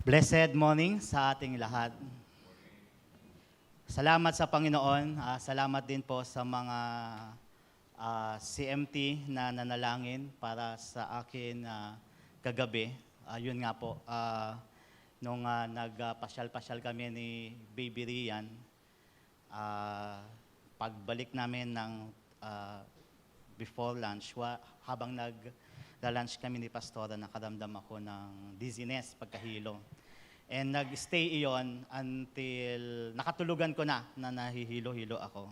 Blessed morning sa ating lahat. Salamat sa Panginoon. Salamat din po sa mga CMT na nanalangin para sa akin kagabi. Yun nga po, nung nagpasyal-pasyal kami ni Baby Rian, pagbalik namin ng before lunch, habang nag-lunch kami ni Pastora, nakaramdam ako ng dizziness, pagkahilo. And nag-stay iyon until nakatulugan ko na nahihilo-hilo ako.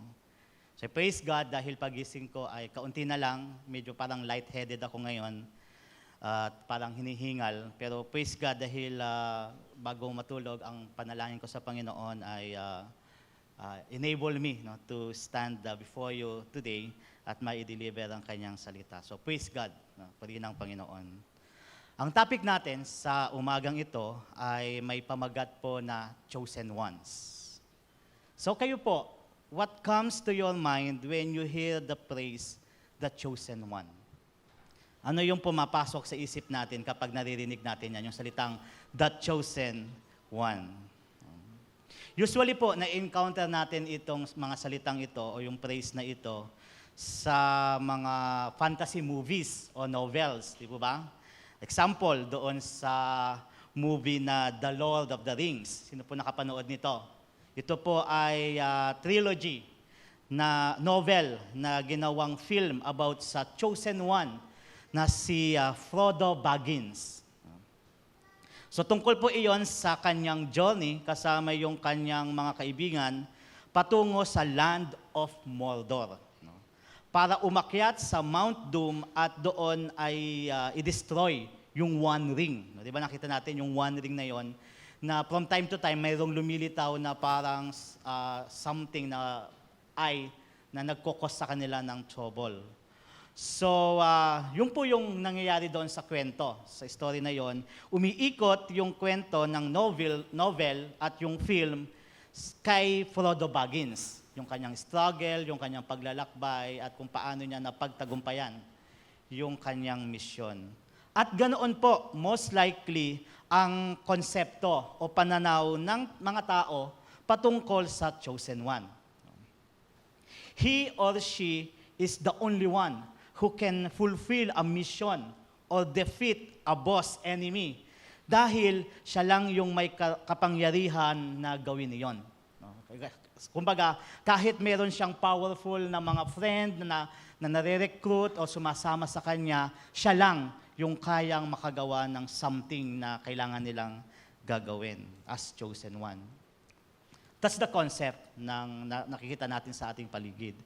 So praise God dahil pagising ko ay kaunti na lang, medyo parang lightheaded ako ngayon at parang hinihingal. Pero praise God dahil bago matulog, ang panalangin ko sa Panginoon ay enable me to stand before you today at mai-deliver ang kanyang salita. So praise God, puri ng Panginoon. Ang topic natin sa umagang ito ay may pamagat po na chosen ones. So kayo po, what comes to your mind when you hear the phrase, the chosen one? Ano yung pumapasok sa isip natin kapag naririnig natin yan, yung salitang, the chosen one? Usually po, na-encounter natin itong mga salitang ito o yung phrase na ito sa mga fantasy movies o novels, di po ba? Example, doon sa movie na The Lord of the Rings. Sino po nakapanood nito? Ito po ay trilogy na novel na ginawang film about sa chosen one na si Frodo Baggins. So tungkol po iyon sa kanyang journey kasama yung kanyang mga kaibigan patungo sa Land of Mordor. Para umakyat sa Mount Doom at doon ay i-destroy yung One Ring. Di ba nakita natin yung One Ring na yon na from time to time mayroong lumilitaw na parang something na nagkukos sa kanila ng trouble. So, yun po yung nangyayari doon sa kwento, sa story na yon. Umiikot yung kwento ng novel at yung film kay Frodo Baggins. Yung kanyang struggle, yung kanyang paglalakbay, at kung paano niya napagtagumpayan yung kanyang misyon. At ganoon po, most likely, ang konsepto o pananaw ng mga tao patungkol sa chosen one. He or she is the only one who can fulfill a mission or defeat a boss enemy dahil siya lang yung may kapangyarihan na gawin iyon. Kumbaga, kahit meron siyang powerful na mga friend na nare-recruit o sumasama sa kanya, siya lang yung kayang makagawa ng something na kailangan nilang gagawin as chosen one. That's the concept ng nakikita natin sa ating paligid.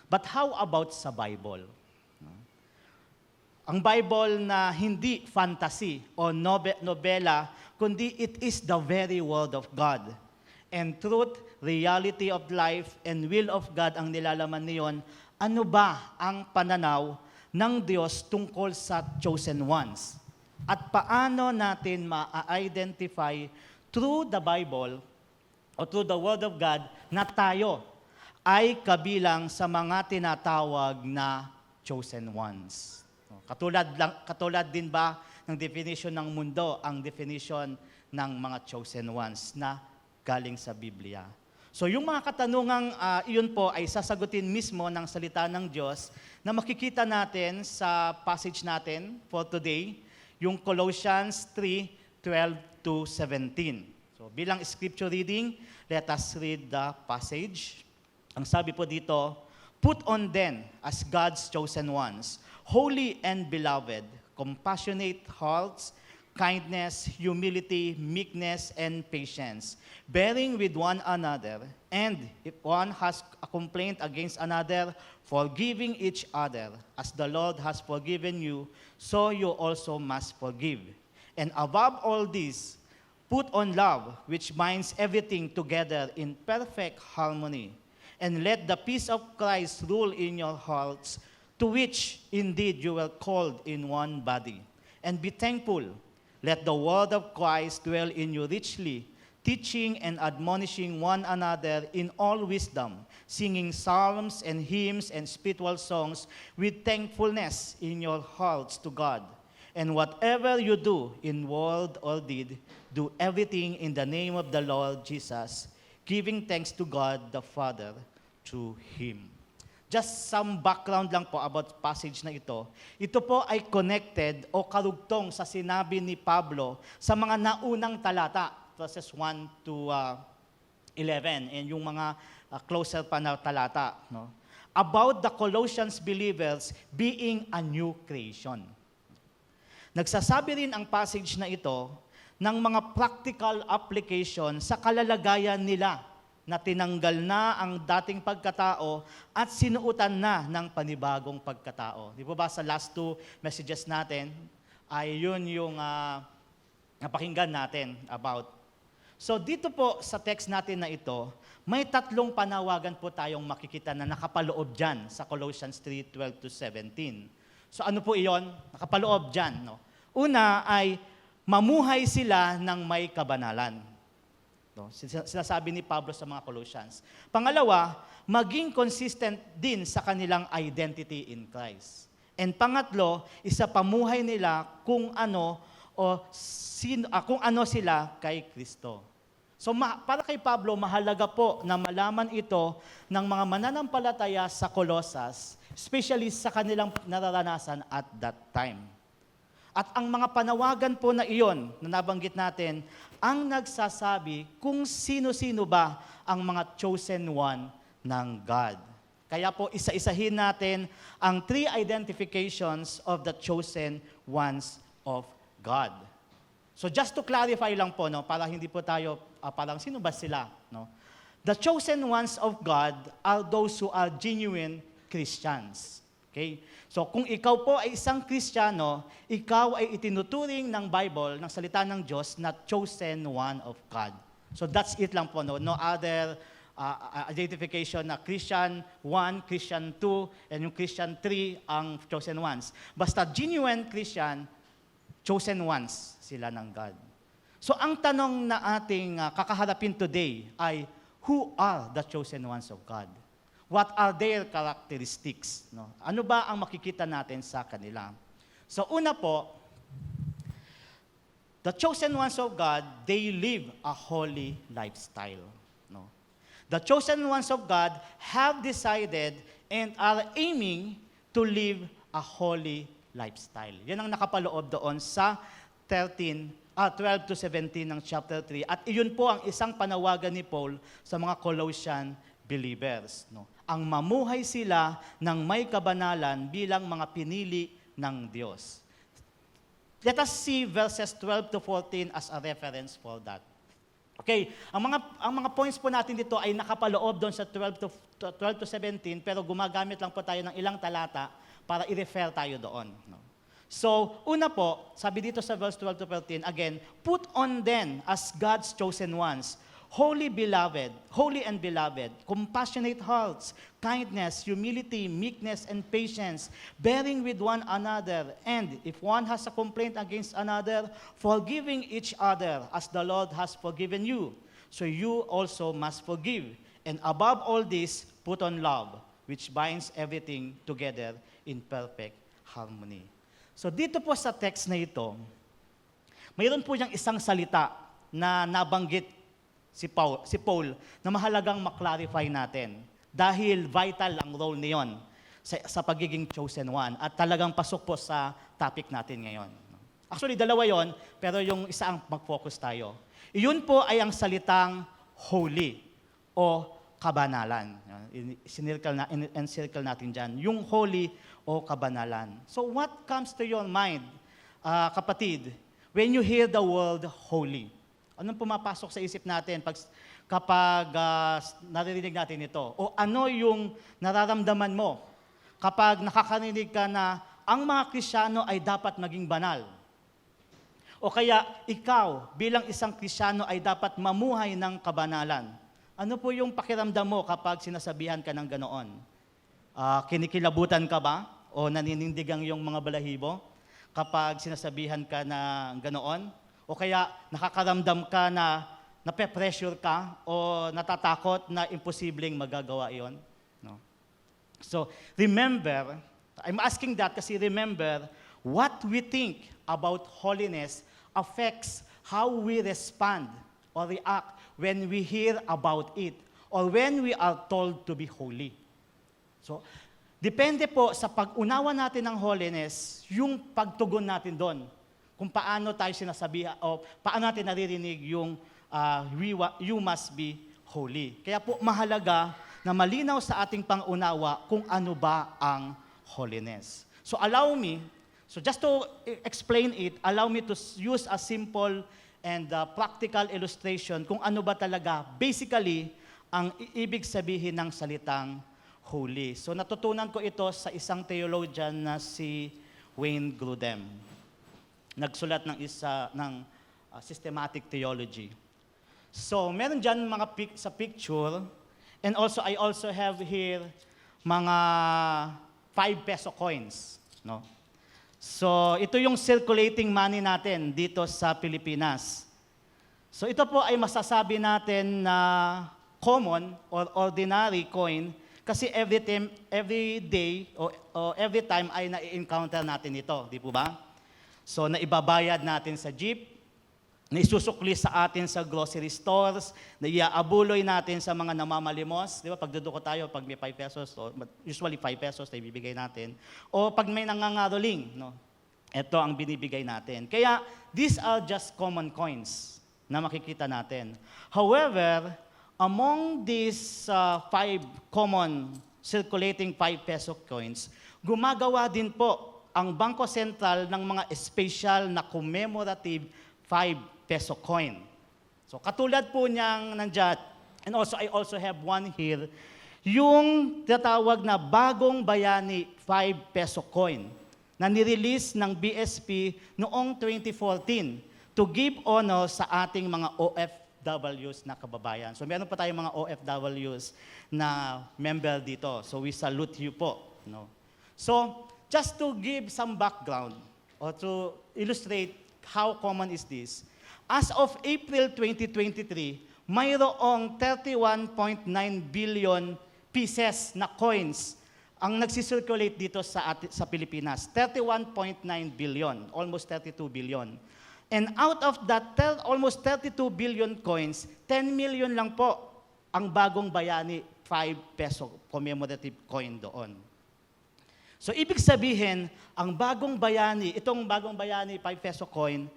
But how about sa Bible? Ang Bible na hindi fantasy o nobela, kundi it is the very Word of God. And truth, reality of life, and will of God ang nilalaman niyon, ano ba ang pananaw ng Diyos tungkol sa chosen ones? At paano natin ma-identify through the Bible o through the Word of God na tayo ay kabilang sa mga tinatawag na chosen ones? Katulad din ba ng definition ng mundo, ang definition ng mga chosen ones na galing sa Biblia. So yung mga katanungang iyon po ay sasagutin mismo ng salita ng Diyos na makikita natin sa passage natin for today, yung Colossians 3:12-17. So bilang scripture reading, let us read the passage. Ang sabi po dito, "Put on then as God's chosen ones, holy and beloved, compassionate hearts, kindness, humility, meekness, and patience, bearing with one another, and if one has a complaint against another, forgiving each other, as the Lord has forgiven you, so you also must forgive. And above all this, put on love, which binds everything together in perfect harmony. And let the peace of Christ rule in your hearts, to which indeed you were called in one body. And be thankful. Let the word of Christ dwell in you richly, teaching and admonishing one another in all wisdom, singing psalms and hymns and spiritual songs with thankfulness in your hearts to God. And whatever you do in word or deed, do everything in the name of the Lord Jesus, giving thanks to God the Father through Him. Just some background lang po about passage na ito. Ito po ay connected o karugtong sa sinabi ni Pablo sa mga naunang talata, verses 1 to 11, and yung mga closer pa na talata, no? About the Colossians believers being a new creation. Nagsasabi rin ang passage na ito ng mga practical application sa kalalagayan nila na tinanggal na ang dating pagkatao at sinuutan na ng panibagong pagkatao. Di ba sa last two messages natin, ay yun yung napakinggan natin about. So dito po sa text natin na ito, may tatlong panawagan po tayong makikita na nakapaloob dyan sa Colossians 3:12 to 17. So ano po iyon? Nakapaloob dyan. No? Una ay mamuhay sila ng may kabanalan. No? Sinasabi ni Pablo sa mga Colossians. Pangalawa, maging consistent din sa kanilang identity in Christ. And pangatlo, isa pamuhay nila kung ano sila kay Kristo. So para kay Pablo, mahalaga po na malaman ito ng mga mananampalataya sa Colossus, especially sa kanilang nararanasan at that time. At ang mga panawagan po na iyon na nabanggit natin, ang nagsasabi kung sino-sino ba ang mga chosen one ng God. Kaya po isa-isahin natin ang three identifications of the chosen ones of God. So just to clarify lang po, no, para hindi po tayo parang sino ba sila, no? The chosen ones of God are those who are genuine Christians. Okay? So kung ikaw po ay isang Kristiyano, ikaw ay itinuturing ng Bible, ng salita ng Diyos, na chosen one of God. So that's it lang po, no? No other identification na Christian 1, Christian 2, and yung Christian 3 ang chosen ones. Basta genuine Christian, chosen ones sila ng God. So ang tanong na ating kakaharapin today ay, who are the chosen ones of God? What are their characteristics? No? Ano ba ang makikita natin sa kanila? So una po, the chosen ones of God, they live a holy lifestyle. No? The chosen ones of God have decided and are aiming to live a holy lifestyle. Yan ang nakapaloob doon sa 12 to 17 ng chapter 3. At iyon po ang isang panawagan ni Paul sa mga Colossian believers. No? Ang mamuhay sila ng may kabanalan bilang mga pinili ng Diyos. Let us see verses 12 to 14 as a reference for that. Okay, ang mga points po natin dito ay nakapaloob doon sa 12 to 17, pero gumagamit lang po tayo ng ilang talata para i-refer tayo doon. No? So, una po, sabi dito sa verse 12 to 14, again, put on then as God's chosen ones, holy and beloved, compassionate hearts, kindness, humility, meekness, and patience, bearing with one another, and if one has a complaint against another, forgiving each other as the Lord has forgiven you. So you also must forgive. And above all this, put on love, which binds everything together in perfect harmony. So dito po sa text na ito, mayroon po niyang isang salita na nabanggit si Paul na mahalagang maklarify natin dahil vital ang role niyon sa pagiging chosen one at talagang pasok po sa topic natin ngayon. Actually, dalawa yon, pero yung isa ang mag-focus tayo. Iyon po ay ang salitang holy o kabanalan. Encircle natin dyan. Yung holy o kabanalan. So what comes to your mind, kapatid, when you hear the word holy? Anong pumapasok sa isip natin kapag naririnig natin ito? O ano yung nararamdaman mo kapag nakakarinig ka na ang mga Kristiyano ay dapat maging banal? O kaya ikaw bilang isang Kristiyano ay dapat mamuhay ng kabanalan? Ano po yung pakiramdam mo kapag sinasabihan ka ng ganoon? Kinikilabutan ka ba? O naninindig ang iyong mga balahibo kapag sinasabihan ka ng ganoon? O kaya nakakaramdam ka na nape-pressure ka o natatakot na imposibleng magagawa iyon? No? So, remember, I'm asking that kasi remember, what we think about holiness affects how we respond or react when we hear about it or when we are told to be holy. So, depende po sa pag-unawa natin ng holiness, yung pagtugon natin doon. Kung paano tayo sinasabihan o paano natin naririnig yung you must be holy. Kaya po mahalaga na malinaw sa ating pangunawa kung ano ba ang holiness. So just to explain it, allow me to use a simple and practical illustration kung ano ba talaga basically ang ibig sabihin ng salitang holy. So natutunan ko ito sa isang theologian na si Wayne Grudem. Nagsulat ng systematic theology. So meron dyan mga sa picture, and I also have here mga 5 peso coins, no? So ito yung circulating money natin dito sa Pilipinas. So ito po ay masasabi natin na common or ordinary coin kasi every day o every time ay na-encounter natin ito, di po ba? So naibabayad natin sa jeep, naisusukli sa atin sa grocery stores, naiaabuloy natin sa mga namamalimos. Di ba, pagduduko tayo, pag may 5 pesos, usually 5 pesos na ibibigay natin. O pag may nangangaroling, no? Ito ang binibigay natin. Kaya, these are just common coins na makikita natin. However, among these 5 common circulating 5 peso coins, gumagawa din po ang Bangko Sentral ng mga special na commemorative 5 peso coin. So katulad po niyang nandyan, and I also have one here, yung tatawag na Bagong Bayani 5 peso coin na nirelease ng BSP noong 2014 to give honor sa ating mga OFWs na kababayan. So meron pa tayong mga OFWs na member dito. So we salute you po. No? So just to give some background or to illustrate how common is this, as of April 2023, mayroong 31.9 billion pieces na coins ang nagsisirculate dito sa Pilipinas. 31.9 billion, almost 32 billion. And out of that almost 32 billion coins, 10 million lang po ang Bagong Bayani 5 peso commemorative coin doon. So ibig sabihin, ang Bagong Bayani, itong Bagong Bayani 5 peso coin,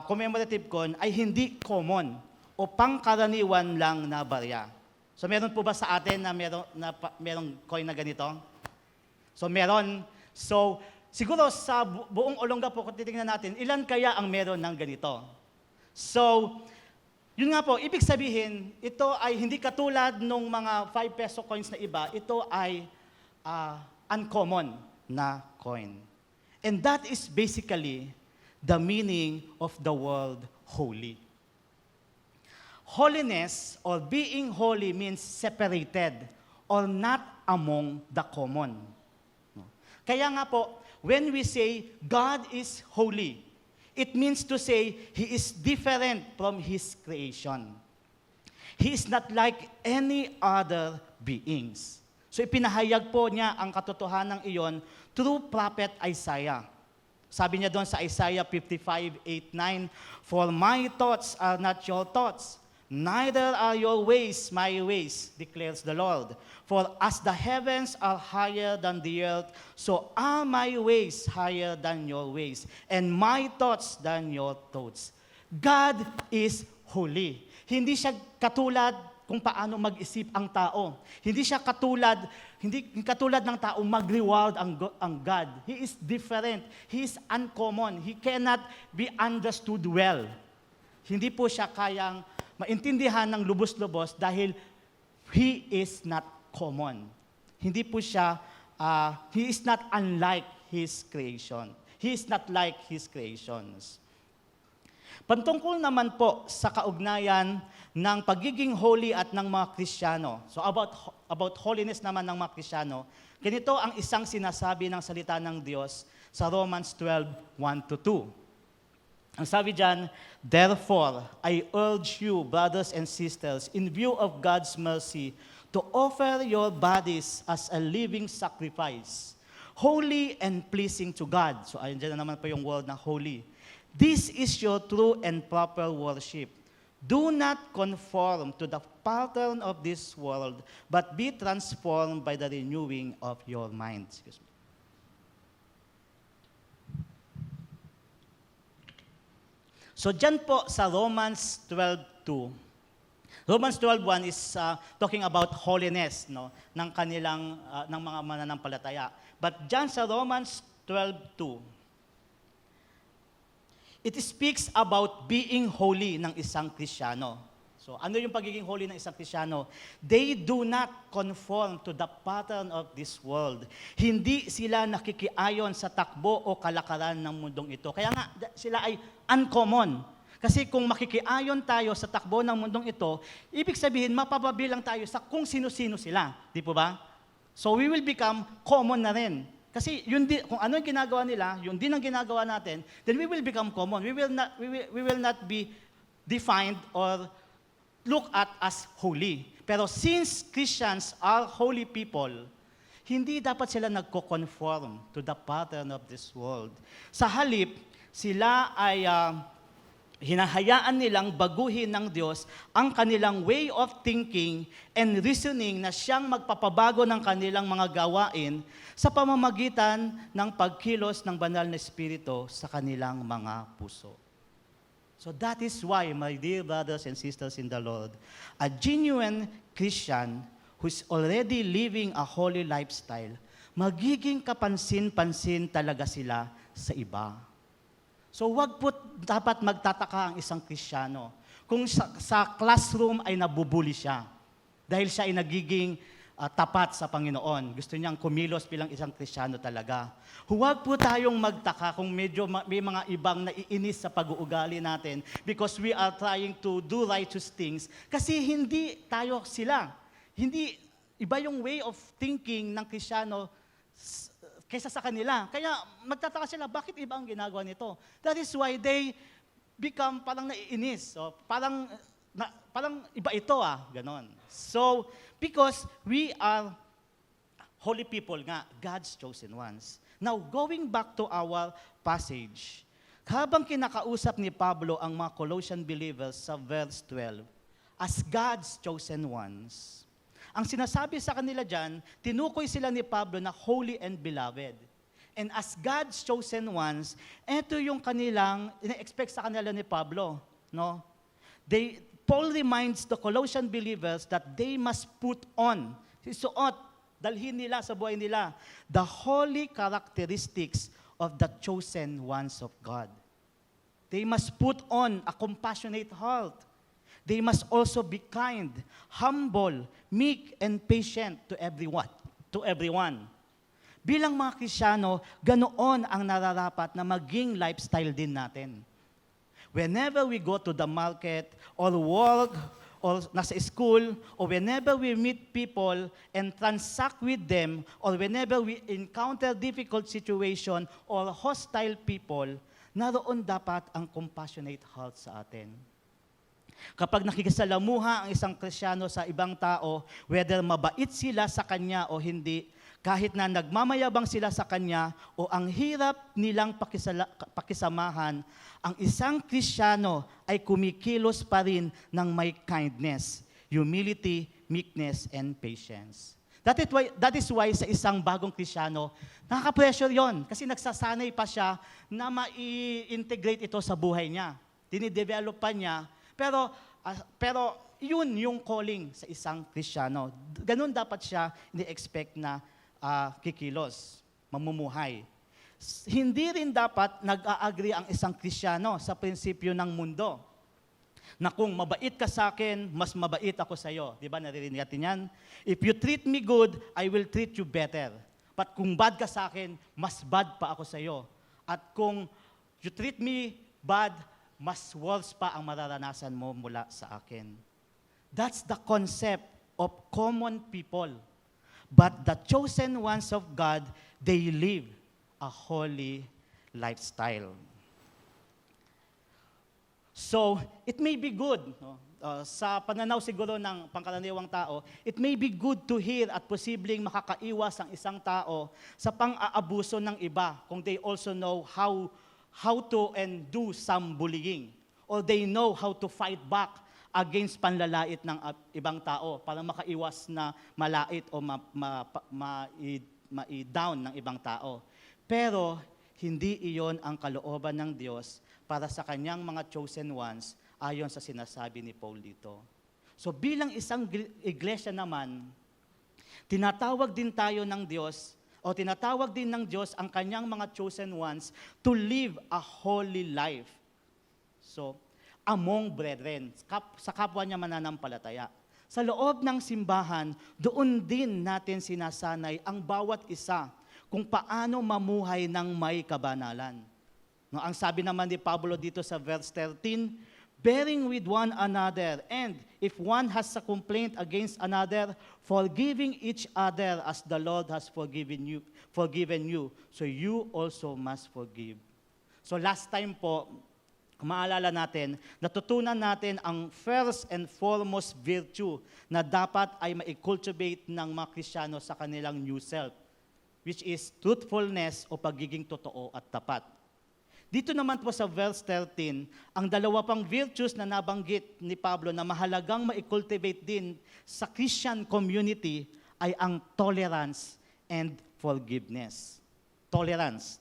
commemorative coin, ay hindi common o pangkaraniwan lang na barya. So meron po ba sa atin na merong coin na ganito? So meron. So siguro sa buong Olonga po, kung titingnan natin, ilan kaya ang meron ng ganito? So, yun nga po, ibig sabihin, ito ay hindi katulad ng mga 5 peso coins na iba, ito ay uncommon na coin. And that is basically the meaning of the word holy. Holiness or being holy means separated or not among the common. Kaya nga po, when we say God is holy, it means to say He is different from His creation. He is not like any other beings. So ipinahayag po niya ang katotohanan iyon through prophet Isaiah. Sabi niya doon sa Isaiah 55:8-9, "For my thoughts are not your thoughts, neither are your ways my ways, declares the Lord. For as the heavens are higher than the earth, so are my ways higher than your ways, and my thoughts than your thoughts." God is holy. Hindi siya katulad kung paano mag-isip ang tao. Hindi katulad ng tao mag-reward ang God. He is different. He is uncommon. He cannot be understood well. Hindi po siya kayang maintindihan ng lubos-lubos dahil He is not common. Hindi po siya, He is not unlike His creation. He is not like His creations. Pantungkol naman po sa kaugnayan ng pagiging holy at ng mga Kristiyano. So about holiness naman ng mga Kristiyano, ganito ang isang sinasabi ng salita ng Diyos sa Romans 12:1-2. Ang sabi diyan, "Therefore, I urge you, brothers and sisters, in view of God's mercy, to offer your bodies as a living sacrifice, holy and pleasing to God. So ayun dyan na naman po yung word na holy. This is your true and proper worship. Do not conform to the pattern of this world, but be transformed by the renewing of your mind. Excuse me. So dyan po sa Romans 12:2, Romans 12:1 is talking about holiness, no, ng kanilang ng mga mananampalataya. But dyan sa Romans 12:2, it speaks about being holy ng isang Kristiyano. So ano yung pagiging holy ng isang Kristiyano? They do not conform to the pattern of this world. Hindi sila nakikiayon sa takbo o kalakaran ng mundong ito. Kaya nga sila ay uncommon. Kasi kung makikiayon tayo sa takbo ng mundong ito, ibig sabihin mapapabilang tayo sa kung sino-sino sila. Di po ba? So we will become common na rin. Kasi yun din, kung ano yung ginagawa nila, yun din ang ginagawa natin, then we will become common. We will not be defined or look at as holy. Pero since Christians are holy people, hindi dapat sila nagko-conform to the pattern of this world. Sa halip, sila ay hinahayaan nilang baguhin ng Diyos ang kanilang way of thinking and reasoning na siyang magpapabago ng kanilang mga gawain sa pamamagitan ng pagkilos ng banal na Espiritu sa kanilang mga puso. So that is why, my dear brothers and sisters in the Lord, a genuine Christian who is already living a holy lifestyle, magiging kapansin-pansin talaga sila sa iba. So wag po dapat magtataka ang isang Kristiyano kung sa classroom ay nabubuli siya dahil siya ay nagiging tapat sa Panginoon. Gusto niyang kumilos bilang isang Kristiyano talaga. Huwag po tayong magtaka kung medyo may mga ibang naiinis sa pag-uugali natin because we are trying to do righteous things kasi hindi tayo sila. Hindi, iba yung way of thinking ng Kristiyano kaysa sa kanila. Kaya magtataka sila, bakit iba ang ginagawa nito? That is why they become parang naiinis. So, parang iba ito ganon. So, because we are holy people nga, God's chosen ones. Now, going back to our passage, habang kinakausap ni Pablo ang mga Colossian believers sa verse 12, as God's chosen ones, ang sinasabi sa kanila dyan, tinukoy sila ni Pablo na holy and beloved. And as God's chosen ones, ito yung kanilang, ina-expect sa kanila ni Pablo. No? Paul reminds the Colossian believers that they must put on, suot, dalhin nila sa buhay nila, the holy characteristics of the chosen ones of God. They must put on a compassionate heart. They must also be kind, humble, meek, and patient to everyone. Bilang mga Kristiyano, ganoon ang nararapat na maging lifestyle din natin. Whenever we go to the market or work or nasa school or whenever we meet people and transact with them or whenever we encounter difficult situation or hostile people, naroon dapat ang compassionate heart sa atin. Kapag nakikisalamuha ang isang Kristiyano sa ibang tao, whether mabait sila sa kanya o hindi, kahit na nagmamayabang sila sa kanya o ang hirap nilang pakisamahan, ang isang Kristiyano ay kumikilos pa rin ng may kindness, humility, meekness, and patience. That is why sa isang bagong Kristiyano, nakaka-pressure yon kasi nagsasanay pa siya na ma-integrate ito sa buhay niya. Dinidevelop pa niya, pero yun yung calling sa isang Kristiyano. Ganun dapat siya ni-expect na kikilos, mamumuhay. Hindi rin dapat nag-a-agree ang isang Kristiyano sa prinsipyo ng mundo na kung mabait ka sa akin, mas mabait ako sa iyo. Di ba, naririnig natin yan? If you treat me good, I will treat you better. But kung bad ka sa akin, mas bad pa ako sa iyo. At kung you treat me bad, mas worse pa ang mararanasan mo mula sa akin. That's the concept of common people. But the chosen ones of God, they live a holy lifestyle. So, it may be good, no? Sa pananaw siguro ng pangkaraniwang tao, it may be good to hear at posibleng makakaiwas ang isang tao sa pang-aabuso ng iba kung they also know how to and do some bullying, or they know how to fight back against panlalait ng ibang tao para makaiwas na malait o ma-down ng ibang tao. Pero hindi iyon ang kalooban ng Diyos para sa kanyang mga chosen ones ayon sa sinasabi ni Paul dito. So bilang isang iglesia naman, tinatawag din tayo ng Diyos o tinatawag din ng Diyos ang kanyang mga chosen ones to live a holy life. So, among brethren, sa kapwa niya mananampalataya. Sa loob ng simbahan, doon din natin sinasanay ang bawat isa kung paano mamuhay ng may kabanalan. No, ang sabi naman ni Pablo dito sa verse 13, bearing with one another, and if one has a complaint against another, forgiving each other as the Lord has forgiven you, so you also must forgive. So last time po, kung maalala natin, natutunan natin ang first and foremost virtue na dapat ay ma-cultivate ng mga Kristiyano sa kanilang new self, which is truthfulness o pagiging totoo at tapat. Dito naman po sa verse 13, ang dalawa pang virtues na nabanggit ni Pablo na mahalagang ma-cultivate din sa Christian community ay ang tolerance and forgiveness. Tolerance.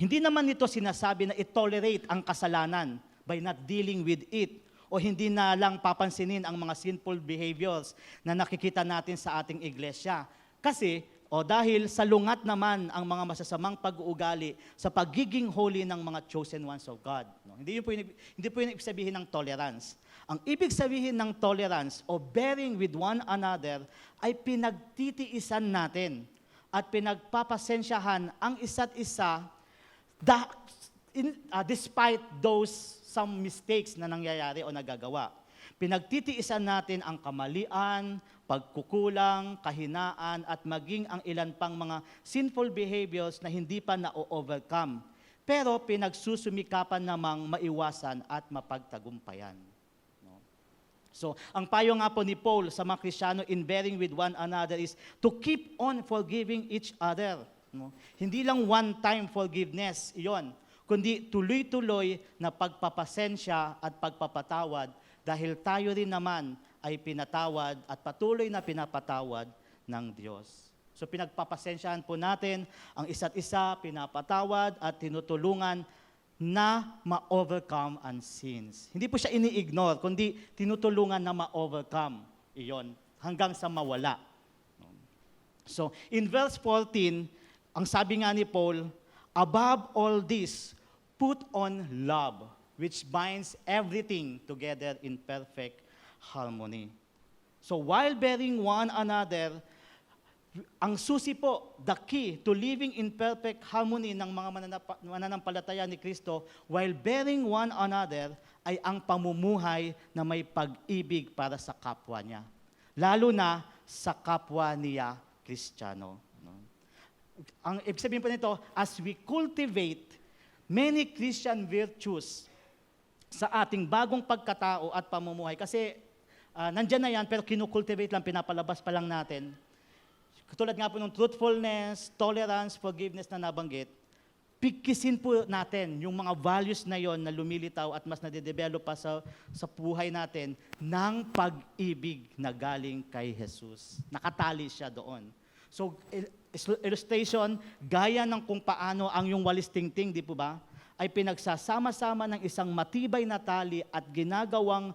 Hindi naman nito sinasabi na i-tolerate ang kasalanan by not dealing with it o hindi na lang papansinin ang mga sinful behaviors na nakikita natin sa ating iglesia. Kasi dahil salungat naman ang mga masasamang pag-uugali sa pagiging holy ng mga chosen ones of God. No? Hindi po yung ibig sabihin ng tolerance. Ang ibig sabihin ng tolerance o bearing with one another ay pinagtitiisan natin at pinagpapasensyahan ang isa't isa despite some mistakes na nangyayari o nagagawa. Pinagtitiisan natin ang kamalian, pagkukulang, kahinaan, at maging ang ilan pang mga sinful behaviors na hindi pa na-overcome. Pero pinagsusumikapan namang maiwasan at mapagtagumpayan. No? So, ang payo nga po ni Paul sa mga Kristiyano in bearing with one another is to keep on forgiving each other. No? Hindi lang one-time forgiveness, iyon, kundi tuloy-tuloy na pagpapasensya at pagpapatawad dahil tayo rin naman ay pinatawad at patuloy na pinapatawad ng Diyos. So pinagpapasensyahan po natin ang isa't isa, pinapatawad at tinutulungan na ma-overcome ang sins. Hindi po siya ini-ignore, kundi tinutulungan na ma-overcome iyon hanggang sa mawala. So in verse 14, ang sabi nga ni Paul, above all this, put on love, which binds everything together in perfect harmony. So while bearing one another, ang susi po, the key to living in perfect harmony ng mga mananampalataya ni Kristo, while bearing one another, ay ang pamumuhay na may pag-ibig para sa kapwa niya. Lalo na sa kapwa niya Kristiyano. Ang ibig sabihin po nito, as we cultivate many Christian virtues sa ating bagong pagkatao at pamumuhay. Kasi nandyan na yan, pero kinukultivate lang, pinapalabas pa lang natin. Katulad nga po ng truthfulness, tolerance, forgiveness na nabanggit, pikisin po natin yung mga values na yon na lumilitaw at mas nade-develop pa sa buhay natin ng pag-ibig na galing kay Jesus. Nakatali siya doon. So, illustration, gaya ng kung paano ang yung walis tingting, di po ba? Ay pinagsasama-sama ng isang matibay na tali at ginagawang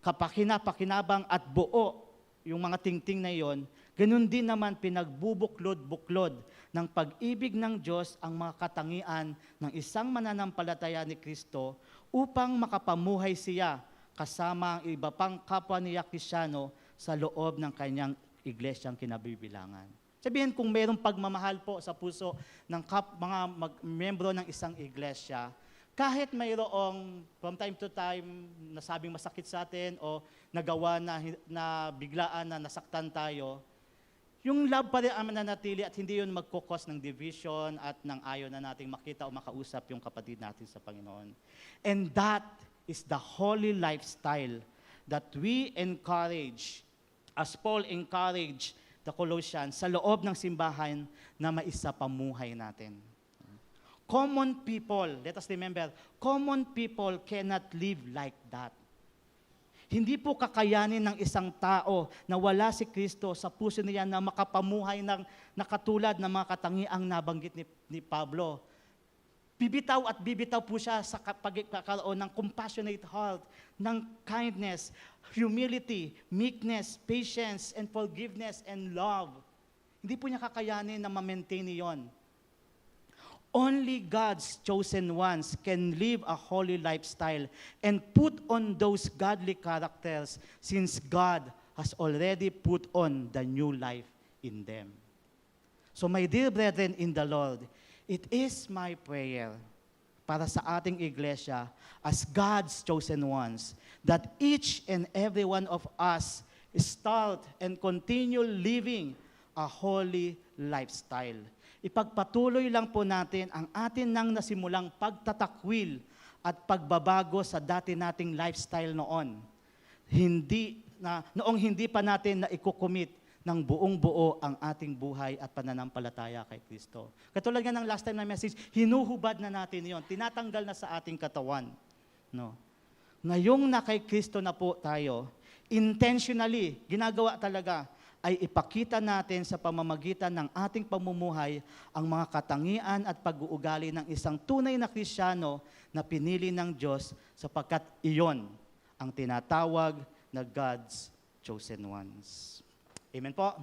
kapakinapakinabang at buo yung mga tingting na iyon, ganun din naman pinagbubuklod-buklod ng pag-ibig ng Diyos ang mga katangian ng isang mananampalataya ni Kristo upang makapamuhay siya kasama ang iba pang kapwa niya Kristiyano sa loob ng kanyang iglesyang kinabibilangan. Sabihin, kung mayroong pagmamahal po sa puso ng mga membro ng isang iglesia, kahit mayroong from time to time nasabing masakit sa atin o nagawa na biglaan na nasaktan tayo, yung love pa rin ang mananatili at hindi yun magkukos ng division at ng ayaw na nating makita o makausap yung kapatid natin sa Panginoon. And that is the holy lifestyle that we encourage, as Paul encouraged the Colossians sa loob ng simbahan na maisapamuhay natin. Common people, let us remember, common people cannot live like that. Hindi po kakayanin ng isang tao na wala si Kristo sa puso niya na makapamuhay ng nakatulad ng mga katangiang nabanggit ni Pablo. Bibitaw at bibitaw po siya sa pagkakaroon ng compassionate heart, ng kindness, humility, meekness, patience, and forgiveness, and love. Hindi po niya kakayanin na ma-maintain iyon. Only God's chosen ones can live a holy lifestyle and put on those godly characters since God has already put on the new life in them. So my dear brethren in the Lord, it is my prayer para sa ating iglesia as God's chosen ones that each and every one of us start and continue living a holy lifestyle. Ipagpatuloy lang po natin ang atin nang nasimulang pagtatakwil at pagbabago sa dati nating lifestyle noon. Noong hindi pa natin na ikukomit ng buong buo ang ating buhay at pananampalataya kay Kristo. Katulad nga ng last time na message, hinuhubad na natin yon, tinatanggal na sa ating katawan. No? Ngayong na kay Kristo na po tayo, intentionally, ginagawa talaga, ay ipakita natin sa pamamagitan ng ating pamumuhay ang mga katangian at pag-uugali ng isang tunay na Kristiyano na pinili ng Diyos sapagkat iyon ang tinatawag na God's chosen ones. Amen po?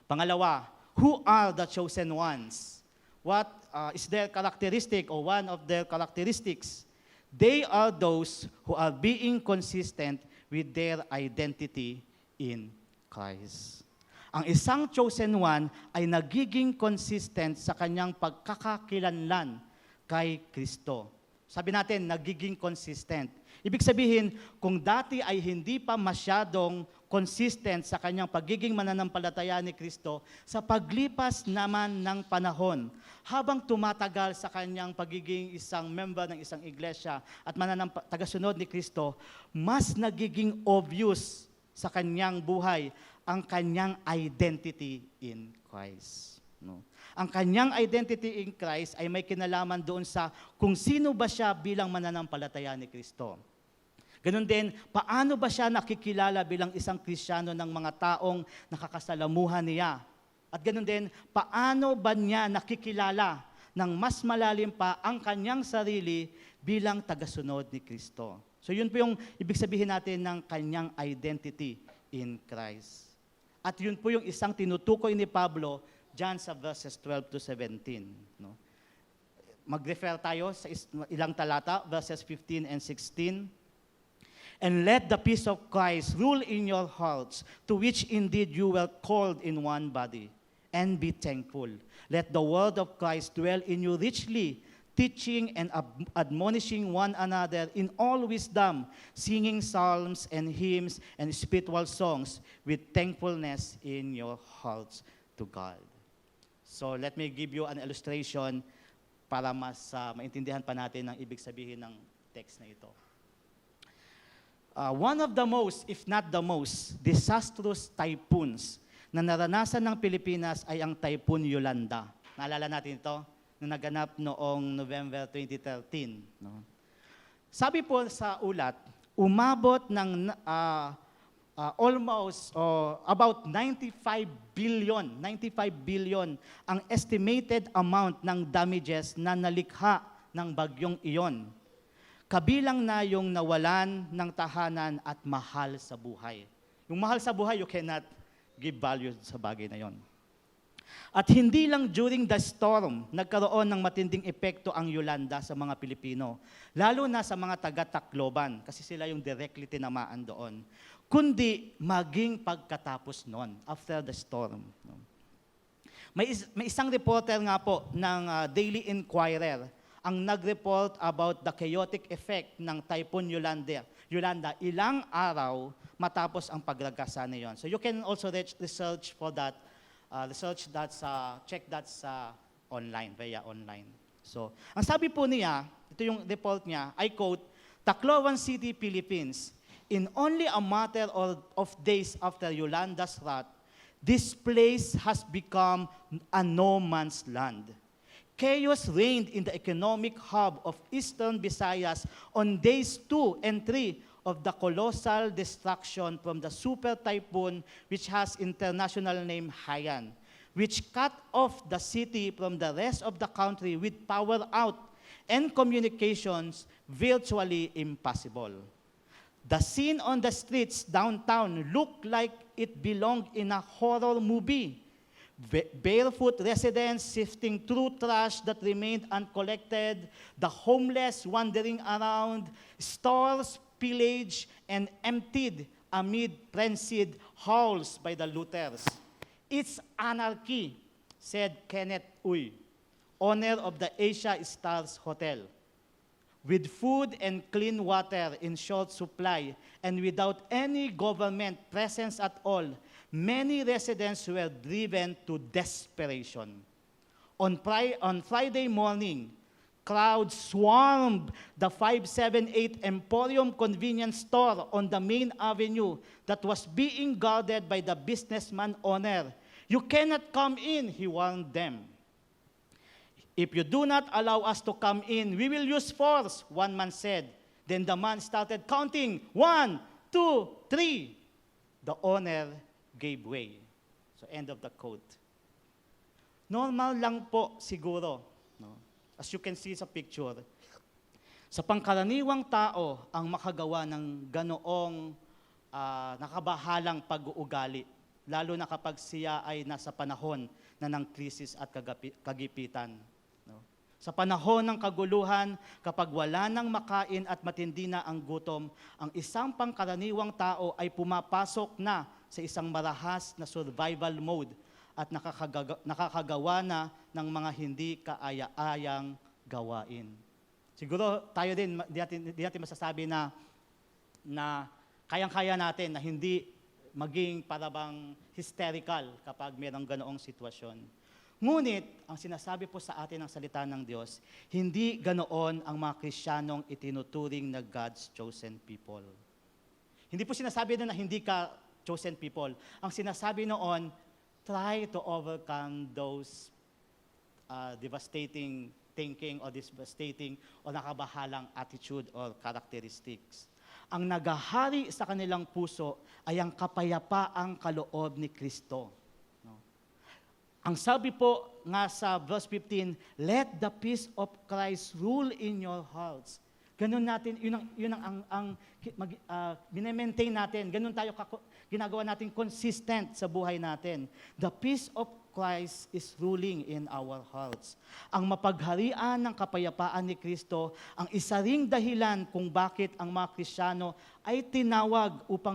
Pangalawa, who are the chosen ones? What is their characteristic or one of their characteristics? They are those who are being consistent with their identity in Christ. Ang isang chosen one ay nagiging consistent sa kanyang pagkakakilanlan kay Kristo. Sabi natin, nagiging consistent. Ibig sabihin, kung dati ay hindi pa masyadong consistent sa kanyang pagiging mananampalataya ni Kristo, sa paglipas naman ng panahon, habang tumatagal sa kanyang pagiging isang member ng isang iglesia at tagasunod ni Kristo, mas nagiging obvious sa kanyang buhay ang kanyang identity in Christ. No? Ang kanyang identity in Christ ay may kinalaman doon sa kung sino ba siya bilang mananampalataya ni Kristo. Ganun din, paano ba siya nakikilala bilang isang Kristiyano ng mga taong nakakasalamuhan niya? At ganun din, paano ba niya nakikilala ng mas malalim pa ang kanyang sarili bilang tagasunod ni Kristo? So yun po yung ibig sabihin natin ng kanyang identity in Christ. At yun po yung isang tinutukoy ni Pablo dyan sa verses 12 to 17. No? Mag-refer tayo sa ilang talata, verses 15 and 16. And let the peace of Christ rule in your hearts, to which indeed you were called in one body, and be thankful. Let the word of Christ dwell in you richly, teaching and admonishing one another in all wisdom, singing psalms and hymns and spiritual songs with thankfulness in your hearts to God. So let me give you an illustration para mas maintindihan pa natin ang ibig sabihin ng text na ito. One of the most, if not the most, disastrous typhoons na naranasan ng Pilipinas ay ang Typhoon Yolanda. Naalala natin ito? Na naganap noong November 2013. No? Sabi po sa ulat, umabot ng almost about 95 billion ang estimated amount ng damages na nalikha ng bagyong iyon. Kabilang na yung nawalan ng tahanan at mahal sa buhay. Yung mahal sa buhay, you cannot give value sa bagay na yon. At hindi lang during the storm, nagkaroon ng matinding epekto ang Yolanda sa mga Pilipino, lalo na sa mga taga-Tacloban, kasi sila yung directly tinamaan doon, kundi maging pagkatapos noon, after the storm. May isang reporter nga po ng Daily Inquirer, ang nag-report about the chaotic effect ng Typhoon Yolanda ilang araw matapos ang pagragasa na yon. So you can also research for that, check that sa online, via online. So, ang sabi po niya, ito yung report niya, I quote, Tacloban City, Philippines. In only a matter of days after Yolanda's wrath, this place has become a no man's land. Chaos reigned in the economic hub of Eastern Visayas on days 2 and 3 of the colossal destruction from the super typhoon which has international name Haiyan, which cut off the city from the rest of the country with power out and communications virtually impossible. The scene on the streets downtown looked like it belonged in a horror movie. Barefoot residents sifting through trash that remained uncollected, the homeless wandering around, stores pillaged and emptied amid frenzied howls by the looters. It's anarchy, said Kenneth Uy, owner of the Asia Stars Hotel. With food and clean water in short supply and without any government presence at all, many residents were driven to desperation. On Friday morning, crowds swarmed the 578 Emporium convenience store on the main avenue that was being guarded by the businessman owner. You cannot come in, he warned them. If you do not allow us to come in, we will use force, one man said. Then the man started counting, 1, 2, 3. The owner gave way. So end of the quote. Normal lang po siguro, no? As you can see sa picture, sa pangkaraniwang tao ang makagawa ng ganoong nakabahalang pag-uugali, lalo na kapag siya ay nasa panahon na ng krisis at kagipitan. No? Sa panahon ng kaguluhan, kapag wala nang makain at matindi na ang gutom, ang isang pangkaraniwang tao ay pumapasok na sa isang marahas na survival mode at nakakagawa na ng mga hindi kaaya-ayang gawain. Siguro tayo din, di natin masasabi na kayang-kaya natin na hindi maging parabang hysterical kapag mayroong ganoong sitwasyon. Ngunit, ang sinasabi po sa atin ng salita ng Diyos, hindi ganoon ang mga Kristiyanong itinuturing na God's chosen people. Hindi po sinasabi na hindi ka chosen people. Ang sinasabi noon, try to overcome those devastating thinking or devastating o nakabahalang attitude or characteristics. Ang nagahari sa kanilang puso ay ang kapayapaang kaloob ni Kristo. No? Ang sabi po nga sa verse 15, let the peace of Christ rule in your hearts. Ganun natin, yun ang maintain natin. Ganun tayo ginagawa natin consistent sa buhay natin. The peace of Christ is ruling in our hearts. Ang mapagharian ng kapayapaan ni Kristo, ang isa ring dahilan kung bakit ang mga Kristiyano ay tinawag upang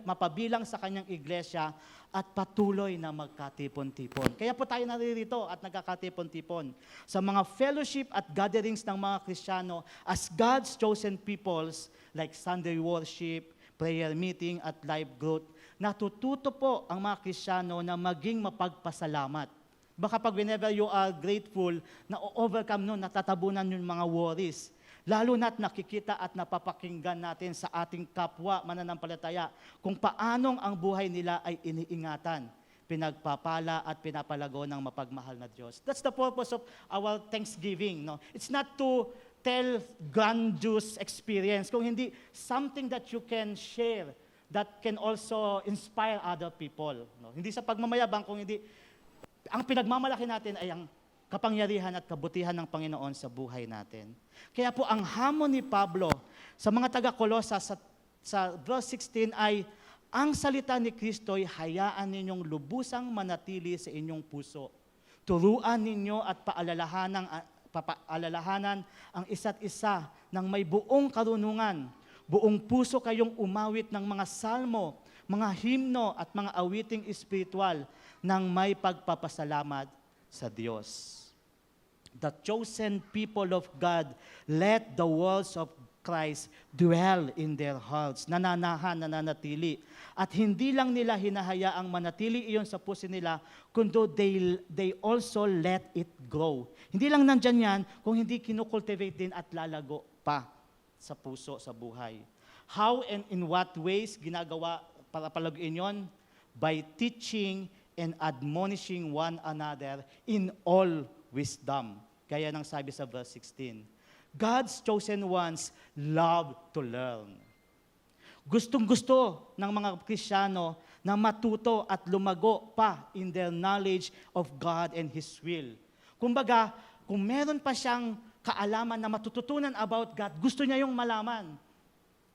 mapabilang sa kanyang iglesia at patuloy na magkatipon-tipon. Kaya po tayo naririto at nagkakatipon-tipon sa mga fellowship at gatherings ng mga Kristiyano as God's chosen peoples like Sunday worship, prayer meeting at live growth. Natututo po ang mga Kristiyano na maging mapagpasalamat. Baka pag whenever you are grateful, na-overcome nun, natatabunan yung mga worries. Lalo na't nakikita at napapakinggan natin sa ating kapwa mananampalataya kung paanong ang buhay nila ay iniingatan, pinagpapala at pinapalago ng mapagmahal na Diyos. That's the purpose of our Thanksgiving. No? It's not to tell grandiose experience, kung hindi something that you can share that can also inspire other people. No? Hindi sa pagmamayabang, kung hindi, ang pinagmamalaki natin ay ang kapangyarihan at kabutihan ng Panginoon sa buhay natin. Kaya po ang hamon ni Pablo sa mga taga-Kolosa sa verse 16 ay, ang salita ni Kristo ay hayaan ninyong lubusang manatili sa inyong puso. Turuan ninyo at paalalahanan ang isa't isa ng may buong karunungan. Buong puso kayong umawit ng mga salmo, mga himno at mga awiting espiritual ng may pagpapasalamat sa Diyos. The chosen people of God, let the words of Christ dwell in their hearts, nananatili. At hindi lang nila hinahayaang manatili iyon sa puso nila, kundi they also let it grow. Hindi lang nandyan yan, kung hindi kinukultivate din at lalago pa sa puso, sa buhay. How and in what ways ginagawa para palaguin yon? By teaching and admonishing one another in all wisdom. Kaya nang sabi sa verse 16, God's chosen ones love to learn. Gustong-gusto ng mga Kristiyano na matuto at lumago pa in their knowledge of God and His will. Kumbaga, kung meron pa siyang kaalaman na matututunan about God, gusto niya yung malaman.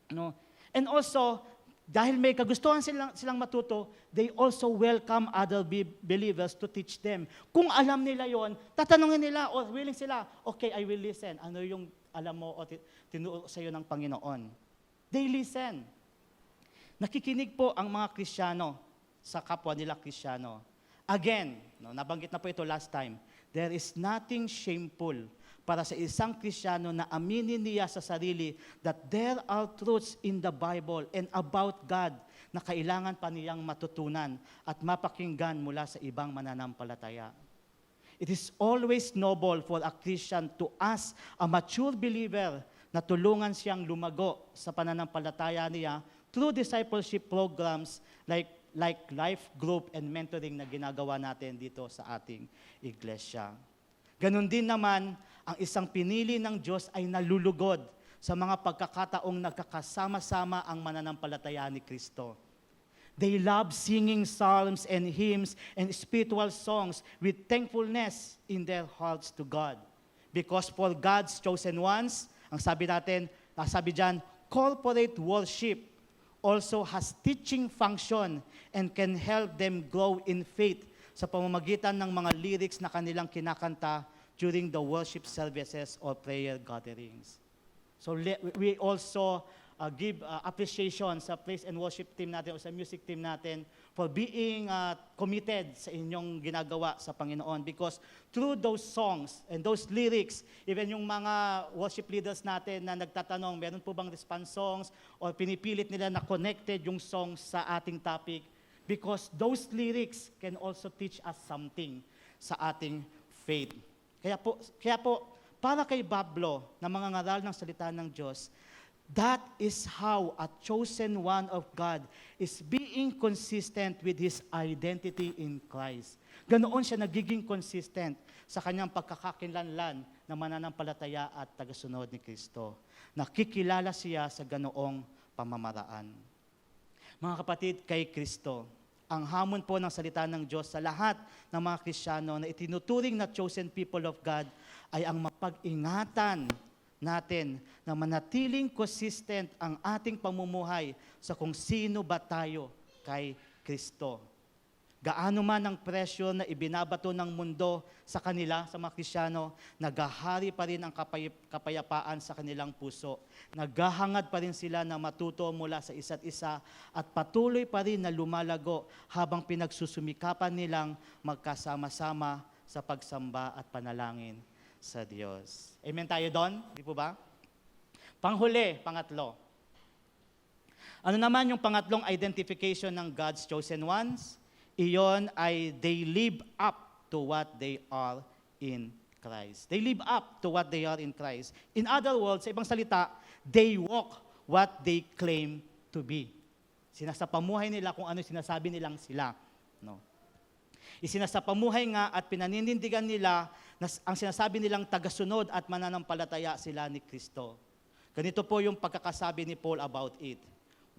No? And also, dahil may kagustuhan silang matuto, they also welcome other believers to teach them. Kung alam nila yon, tatanungin nila o willing sila, okay, I will listen. Ano yung alam mo o tinuro sa iyo ng Panginoon? They listen. Nakikinig po ang mga Kristiyano sa kapwa nila Kristiyano. Again, no, nabanggit na po ito last time, there is nothing shameful para sa isang Kristiyano na aminin niya sa sarili that there are truths in the Bible and about God na kailangan pa niyang matutunan at mapakinggan mula sa ibang mananampalataya. It is always noble for a Christian to ask a mature believer na tulungan siyang lumago sa pananampalataya niya through discipleship programs like life group and mentoring na ginagawa natin dito sa ating iglesia. Ganon din naman, ang isang pinili ng Diyos ay nalulugod sa mga pagkakataong nagkakasama-sama ang mananampalataya ni Kristo. They love singing psalms and hymns and spiritual songs with thankfulness in their hearts to God. Because for God's chosen ones, ang sabi dyan, corporate worship also has teaching function and can help them grow in faith sa pamamagitan ng mga lyrics na kanilang kinakanta during the worship services or prayer gatherings. So we also give appreciation sa praise and worship team natin o sa music team natin for being committed sa inyong ginagawa sa Panginoon, because through those songs and those lyrics, even yung mga worship leaders natin na nagtatanong, meron po bang response songs or pinipilit nila na connected yung songs sa ating topic, because those lyrics can also teach us something sa ating faith. Kaya po, para kay Pablo na mga ngaral ng salita ng Diyos, that is how a chosen one of God is being consistent with his identity in Christ. Ganoon siya nagiging consistent sa kanyang pagkakakilanlan na mananampalataya at tagasunod ni Kristo. Nakikilala siya sa ganoong pamamaraan. Mga kapatid, kay Kristo, ang hamon po ng salita ng Diyos sa lahat ng mga Kristiyano na itinuturing na chosen people of God ay ang mapag-ingatan natin na manatiling consistent ang ating pamumuhay sa kung sino ba tayo kay Kristo. Gaano man ang presyo na ibinabato ng mundo sa kanila, sa mga Kristiyano, naghahari pa rin ang kapayapaan sa kanilang puso. Naghahangad pa rin sila na matuto mula sa isa't isa at patuloy pa rin na lumalago habang pinagsusumikapan nilang magkasama-sama sa pagsamba at panalangin sa Diyos. Amen tayo doon? Di po ba? Pangatlo. Ano naman yung pangatlong identification ng God's chosen ones? Iyon ay they live up to what they are in Christ. They live up to what they are in Christ. In other words, sa ibang salita, they walk what they claim to be. Sinasapamuhay nila kung ano sinasabi nilang sila. No. Isinasapamuhay nga at pinaninindigan nila na ang sinasabi nilang tagasunod at mananampalataya sila ni Kristo. Ganito po yung pagkakasabi ni Paul about it.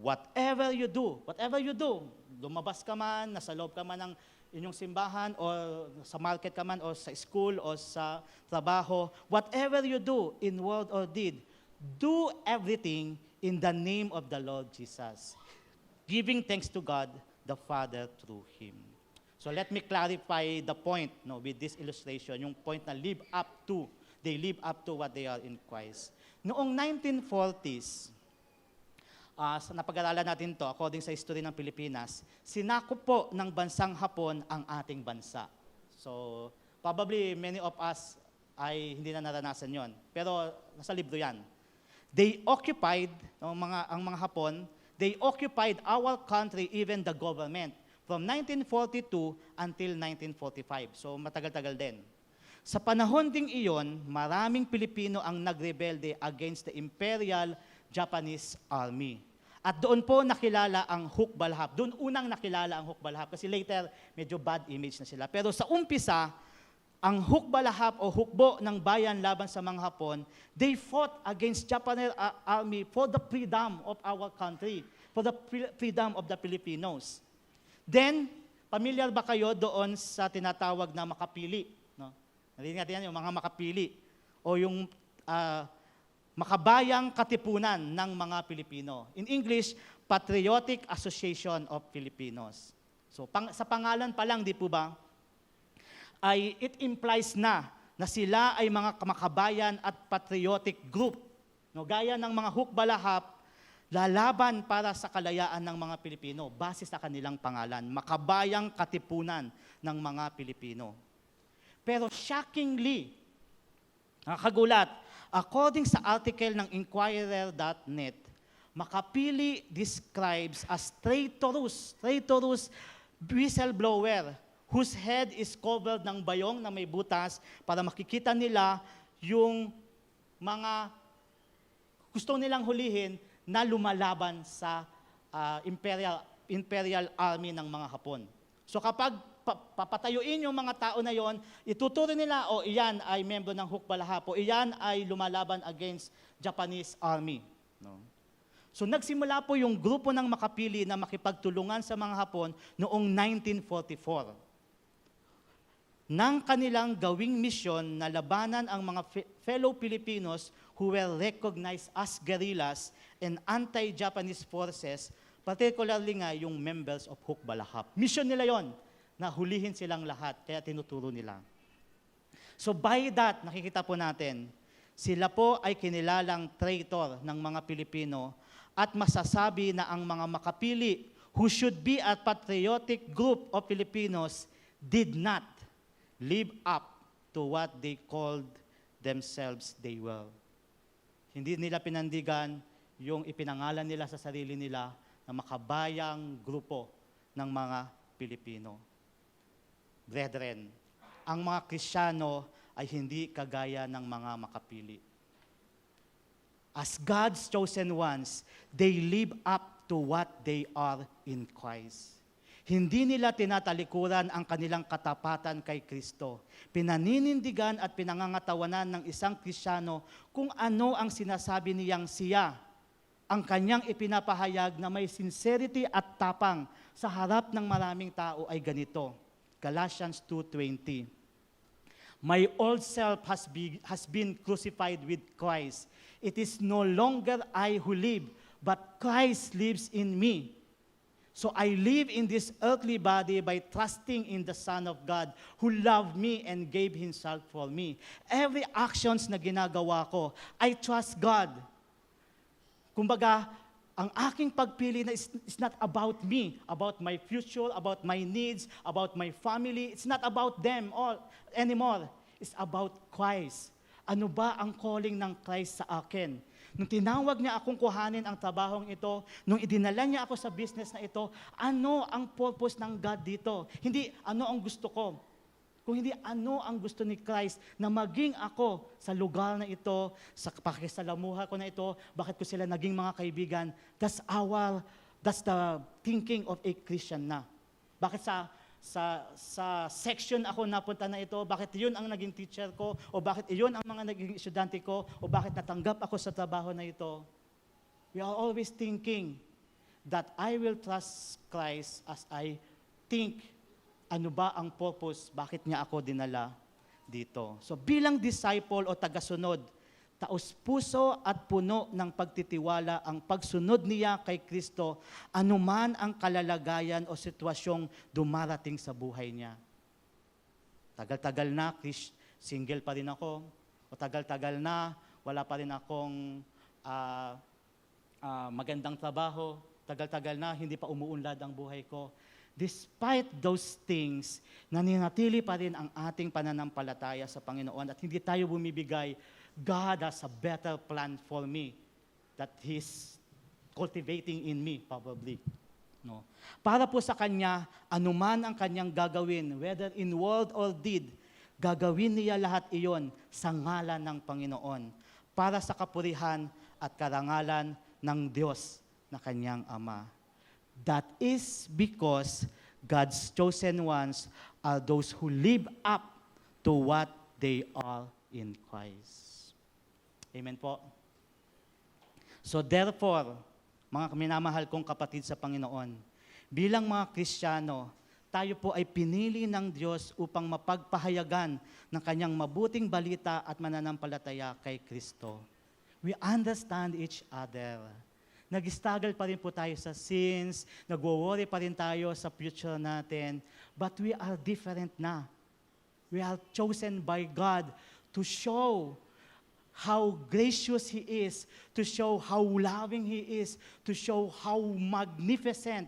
Whatever you do, lumabas ka man, nasa loob ka man ng inyong simbahan, o sa market ka man, o sa school, o sa trabaho, whatever you do in word or deed, do everything in the name of the Lord Jesus, giving thanks to God the Father through Him. So let me clarify the point with this illustration, yung point na they live up to what they are in Christ. Noong 1940s, napag-aralan natin to, according sa history ng Pilipinas, sinakop po ng bansang Hapon ang ating bansa. So, probably many of us ay hindi na naranasan yon. Pero nasa libro yan. They occupied, ang mga Hapon, they occupied our country, even the government, from 1942 until 1945. So, matagal-tagal din. Sa panahon ding iyon, maraming Pilipino ang nagrebelde against the Imperial Japanese Army. At doon po nakilala ang Hukbalhap. Doon unang nakilala ang Hukbalhap kasi later medyo bad image na sila. Pero sa umpisa, ang Hukbalahap o hukbo ng bayan laban sa mga Hapon, they fought against Japanese army for the freedom of our country, for the freedom of the Filipinos. Then, familiar ba kayo doon sa tinatawag na makapili? No? Narinig natin yan, yung mga makapili o yung makabayang katipunan ng mga Pilipino. In English, Patriotic Association of Filipinos. So, sa pangalan pa lang, di po ba? Ay it implies na sila ay mga makabayan at patriotic group. No, gaya ng mga Hukbalahap, lalaban para sa kalayaan ng mga Pilipino base sa kanilang pangalan, makabayang katipunan ng mga Pilipino. Pero shockingly, nakakagulat, according sa article ng Inquirer.net, Makapili describes as traitorous whistleblower whose head is covered ng bayong na may butas para makikita nila yung mga gusto nilang hulihin na lumalaban sa Imperial Army ng mga Hapon. So kapag papatayuin yung mga tao na yon, ituturo nila, o iyan ay membro ng Hukbalahap, o iyan ay lumalaban against Japanese Army. No? So nagsimula po yung grupo ng Makapili na makipagtulungan sa mga Hapon noong 1944. Nang kanilang gawing misyon na labanan ang mga fellow Filipinos who were recognized as guerrillas and anti-Japanese forces, particularly nga yung members of Hukbalahap. Mission nila yon na hulihin silang lahat, kaya tinuturo nila. So by that, nakikita po natin, sila po ay kinilalang traitor ng mga Pilipino at masasabi na ang mga Makapili who should be a patriotic group of Filipinos did not live up to what they called themselves they were. Hindi nila pinandigan yung ipinangalan nila sa sarili nila na makabayang grupo ng mga Pilipino. Brethren, ang mga Kristiyano ay hindi kagaya ng mga Makapili. As God's chosen ones, they live up to what they are in Christ. Hindi nila tinatalikuran ang kanilang katapatan kay Kristo. Pinaninindigan at pinangangatawanan ng isang Kristiyano kung ano ang sinasabi niyang siya. Ang kanyang ipinapahayag na may sincerity at tapang sa harap ng maraming tao ay ganito. Galatians 2:20. My old self has been crucified with Christ. It is no longer I who live, but Christ lives in me. So I live in this earthly body by trusting in the Son of God who loved me and gave Himself for me. Every actions na ginagawa ko, I trust God. Kumbaga, ang aking pagpili na is not about me, about my future, about my needs, about my family. It's not about them all anymore. It's about Christ. Ano ba ang calling ng Christ sa akin? Nung tinawag niya akong kuhanin ang trabahong ito, nung idinala niya ako sa business na ito, ano ang purpose ng God dito? Hindi ano ang gusto ko, kung hindi ano ang gusto ni Christ na maging ako sa lugar na ito, sa pakisalamuha ko na ito, bakit ko sila naging mga kaibigan. That's the thinking of a Christian na. Bakit sa section ako napunta na ito, bakit yun ang naging teacher ko, o bakit iyon ang mga naging estudyante ko, o bakit natanggap ako sa trabaho na ito. We are always thinking that I will trust Christ as I think, ano ba ang purpose, bakit niya ako dinala dito. So bilang disciple o tagasunod, taos-puso at puno ng pagtitiwala ang pagsunod niya kay Kristo, anuman ang kalalagayan o sitwasyong dumarating sa buhay niya. Tagal-tagal na, single pa rin ako, o tagal-tagal na, wala pa rin akong magandang trabaho, tagal-tagal na, hindi pa umuunlad ang buhay ko. Despite those things, naninatili pa rin ang ating pananampalataya sa Panginoon at hindi tayo bumibigay. God has a better plan for me that He's cultivating in me, probably. No. Para po sa Kanya, anuman ang Kanyang gagawin, whether in word or deed, Gagawin niya lahat iyon sa ngalan ng Panginoon para sa kapurihan at karangalan ng Diyos na kanyang Ama. That is because God's chosen ones are those who live up to what they are in Christ. Amen po. So therefore, mga minamahal kong kapatid sa Panginoon, bilang mga Kristiyano, tayo po ay pinili ng Diyos upang mapagpahayagan ng kanyang mabuting balita at mananampalataya kay Kristo. We understand each other. Nag-struggle pa rin po tayo sa sins, nagwo-worry pa rin tayo sa future natin, but we are different na. We are chosen by God to show how gracious He is, to show how loving He is, to show how magnificent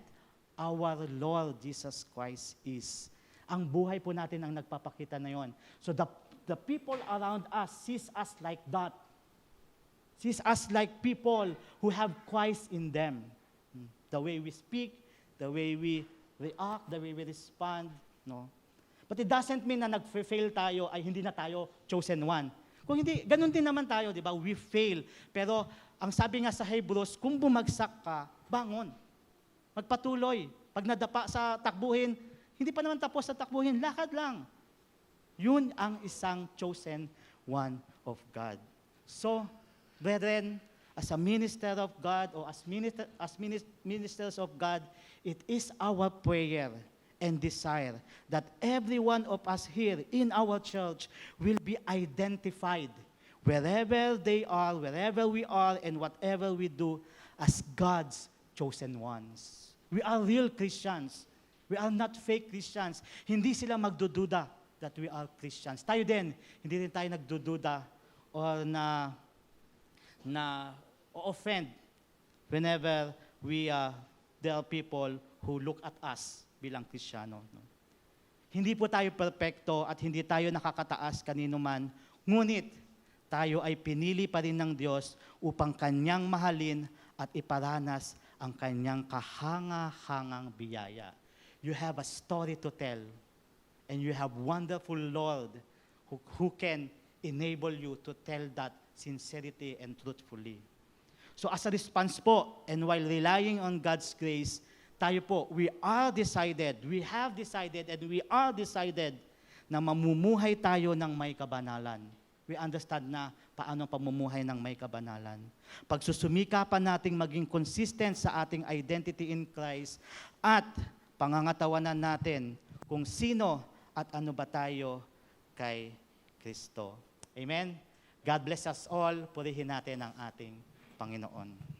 our Lord Jesus Christ is. Ang buhay po natin ang nagpapakita na yon. So the people around us sees us like that. Sees us like people who have Christ in them. The way we speak, the way we react, the way we respond, no? But it doesn't mean na nag-fail tayo ay hindi na tayo chosen one. Kung hindi, ganun din naman tayo, di ba? We fail. Pero ang sabi nga sa Hebrews, kung bumagsak ka, bangon. Magpatuloy. Pag nadapa sa takbuhin, hindi pa naman tapos sa takbuhin, lakad lang. Yun ang isang chosen one of God. So, brethren, as a minister of God or as ministers of God, it is our prayer and desire that every one of us here in our church will be identified wherever they are, wherever we are, and whatever we do as God's chosen ones. We are real Christians. We are not fake Christians. Hindi sila magdududa that we are Christians. Tayo din, hindi rin tayo nagdududa or na offend whenever there are people who look at us bilang Kristiyano. No? Hindi po tayo perpekto at hindi tayo nakakataas kanino man, ngunit tayo ay pinili pa rin ng Diyos upang Kanyang mahalin at iparanas ang Kanyang kahanga-hangang biyaya. You have a story to tell, and you have wonderful Lord who can enable you to tell that sincerity and truthfully. So as a response po, and while relying on God's grace, tayo po, we have decided na mamumuhay tayo ng may kabanalan. We understand na paano pamumuhay ng may kabanalan. Pagsusumikapan nating maging consistent sa ating identity in Christ at pangangatawanan natin kung sino at ano ba tayo kay Kristo. Amen? God bless us all. Purihin natin ang ating Panginoon.